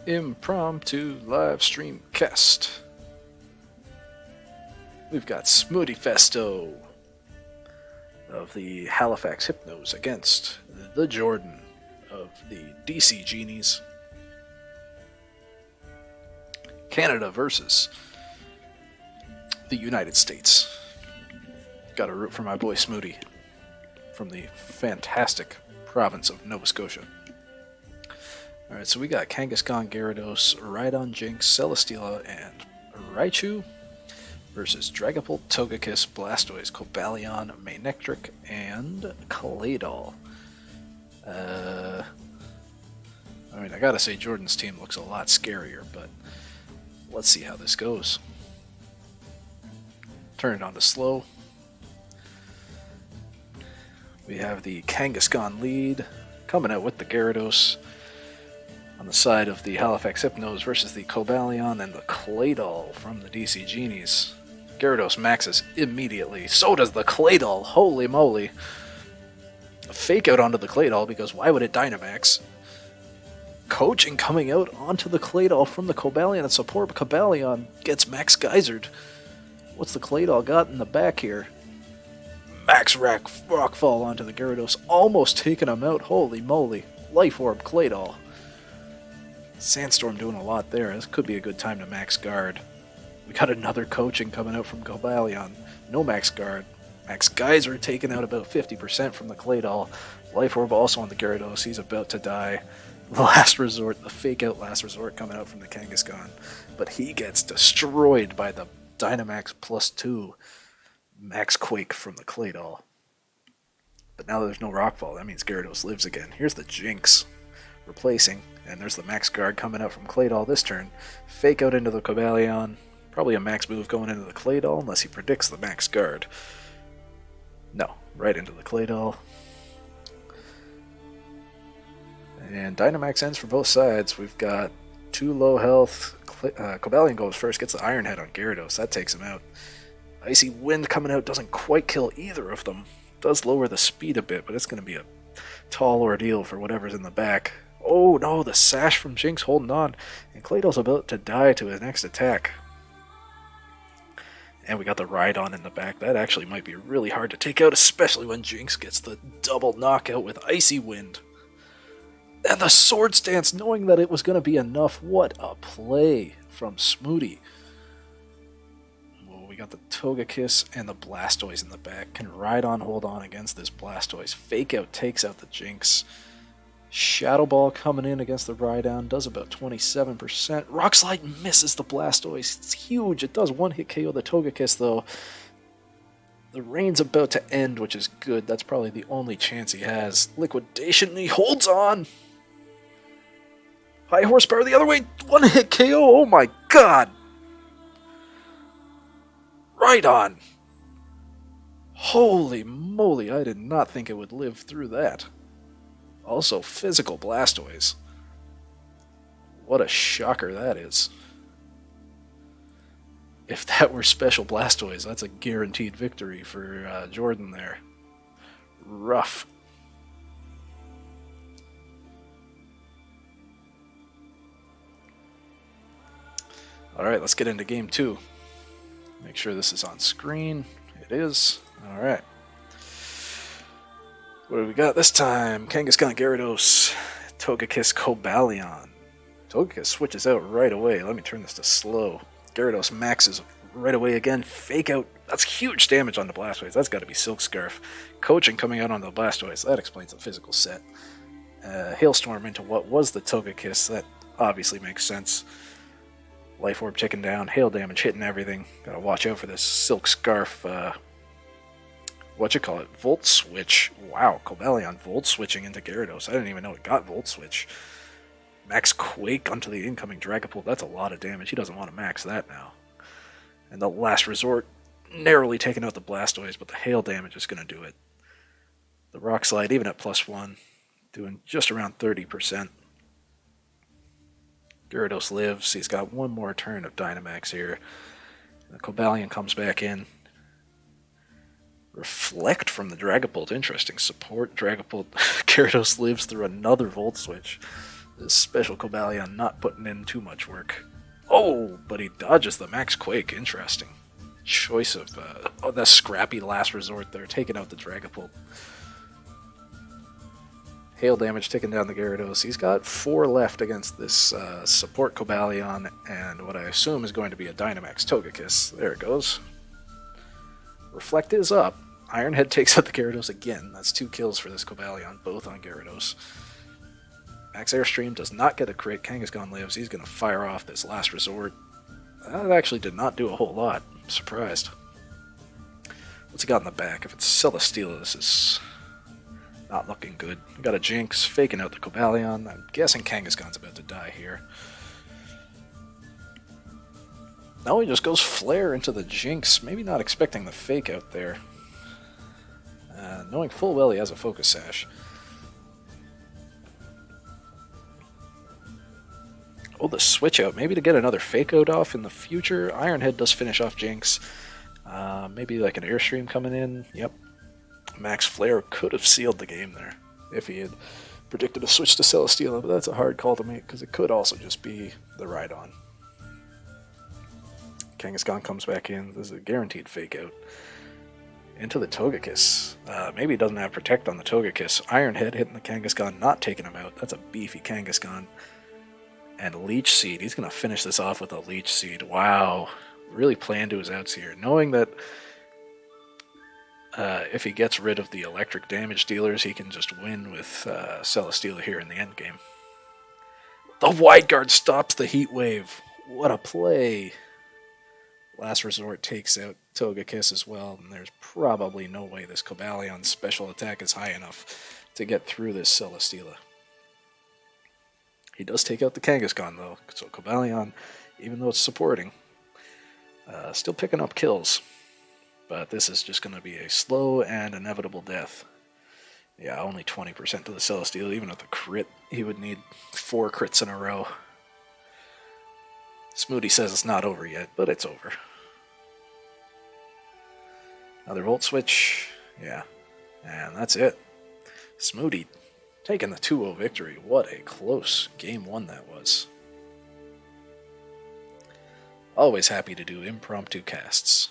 Impromptu live stream cast. We've got Smoothie Festo of the Halifax Hypnos against the Jordan of the DC Genies. Canada versus the United States. Got a root for my boy Smoothie from the fantastic province of Nova Scotia. Alright, so we got Kangaskhan, Gyarados, Rhydon, Jinx, Celesteela, and Raichu versus Dragapult, Togekiss, Blastoise, Cobalion, Manectric, and Claydol. I gotta say Jordan's team looks a lot scarier, but let's see how this goes. Turn it on to slow. We have the Kangaskhan lead coming out with the Gyarados on the side of the Halifax Hypnos versus the Cobalion and the Claydol from the DC Genies. Gyarados maxes immediately. So does the Claydol. Holy moly. A fake out onto the Claydol because why would it Dynamax? Coaching coming out onto the Claydol from the Cobalion and support. Cobalion gets Max Geysered. What's the Claydol got in the back here? Max Rockfall onto the Gyarados. Almost taking him out. Holy moly. Life Orb Claydol. Sandstorm doing a lot there. This could be a good time to max guard. We got another coaching coming out from Cobalion. No max guard. Max Geyser taking out about 50% from the Claydol. Life Orb also on the Gyarados. He's about to die. Last resort, the fake out last resort coming out from the Kangaskhan. But he gets destroyed by the Dynamax +2 Max Quake from the Claydol. But now there's no Rockfall. That means Gyarados lives again. Here's the Jinx replacing. And there's the Max Guard coming out from Claydol this turn. Fake out into the Cobalion. Probably a max move going into the Claydol unless he predicts the Max Guard. No, right into the Claydol. And Dynamax ends for both sides. We've got 2 low health. Cobalion goes first, gets the Iron Head on Gyarados. That takes him out. Icy Wind coming out doesn't quite kill either of them. Does lower the speed a bit, but it's going to be a tall ordeal for whatever's in the back. Oh no, the Sash from Jinx holding on. And Claydol's about to die to his next attack. And we got the Rhydon in the back. That actually might be really hard to take out, especially when Jinx gets the double knockout with Icy Wind. And the Sword Stance, knowing that it was going to be enough. What a play from Smoothie. Well, we got the Togekiss and the Blastoise in the back. Can Rhydon hold on against this Blastoise? Fake out takes out the Jinx. Shadow Ball coming in against the Rhydon, does about 27%. Rock Slide misses the Blastoise. It's huge. It does one hit KO the Togekiss, though. The rain's about to end, which is good. That's probably the only chance he has. Liquidation, he holds on. High Horsepower the other way. One hit KO. Oh my god. Rhydon. Holy moly, I did not think it would live through that. Also, physical Blastoise. What a shocker that is. If that were special Blastoise, that's a guaranteed victory for Jordan there. Rough. Alright, let's get into game 2. Make sure this is on screen. It is. Alright. What do we got this time? Kangaskhan, Gyarados, Togekiss, Cobalion. Togekiss switches out right away. Let me turn this to slow. Gyarados maxes right away again. Fake out. That's huge damage on the Blastoise. That's got to be Silk Scarf. Coaching coming out on the Blastoise. That explains the physical set. Hailstorm into what was the Togekiss. That obviously makes sense. Life Orb ticking down. Hail damage hitting everything. Gotta watch out for this Silk Scarf. Volt Switch. Wow, Cobalion Volt Switching into Gyarados. I didn't even know it got Volt Switch. Max Quake onto the incoming Dragapult. That's a lot of damage. He doesn't want to max that now. And the last resort, narrowly taking out the Blastoise, but the hail damage is going to do it. The Rock Slide, even at +1, doing just around 30%. Gyarados lives. He's got one more turn of Dynamax here. The Cobalion comes back in. Reflect from the Dragapult. Interesting support. Dragapult. Gyarados lives through another Volt Switch. This special Cobalion not putting in too much work. Oh, but he dodges the Max Quake. Interesting. Choice of the scrappy last resort there, taking out the Dragapult. Hail damage taking down the Gyarados. He's got 4 left against this support Cobalion and what I assume is going to be a Dynamax Togekiss. There it goes. Reflect is up. Iron Head takes out the Gyarados again. That's 2 kills for this Cobalion, both on Gyarados. Max Airstream does not get a crit. Kangaskhan lives. He's going to fire off this last resort. That actually did not do a whole lot. I'm surprised. What's he got in the back? If it's Celesteela, this is not looking good. We got a Jinx faking out the Cobalion. I'm guessing Kangaskhan's about to die here. No, he just goes Flare into the Jinx. Maybe not expecting the fake out there. Knowing full well he has a Focus Sash. Oh, the switch out. Maybe to get another fake out off in the future. Iron Head does finish off Jinx. Maybe like an Airstream coming in. Yep. Max Flare could have sealed the game there if he had predicted a switch to Celesteela, but that's a hard call to make because it could also just be the ride-on. Kangaskhan comes back in. This is a guaranteed fake out. Into the Togekiss. Maybe he doesn't have Protect on the Togekiss. Iron Head hitting the Kangaskhan, not taking him out. That's a beefy Kangaskhan. And Leech Seed. He's going to finish this off with a Leech Seed. Wow. Really playing to his outs here. Knowing that if he gets rid of the electric damage dealers, he can just win with Celesteela here in the end game. The Wide Guard stops the Heat Wave. What a play. Last Resort takes out Togekiss as well, and there's probably no way this Cobalion's special attack is high enough to get through this Celesteela. He does take out the Kangaskhan, though, so Cobalion, even though it's supporting, still picking up kills. But this is just going to be a slow and inevitable death. Yeah, only 20% to the Celesteela. Even with a crit, he would need 4 crits in a row. Smoody says it's not over yet, but it's over. Another Volt Switch. Yeah, and that's it. Smoody taking the 2-0 victory. What a close Game 1 that was. Always happy to do impromptu casts.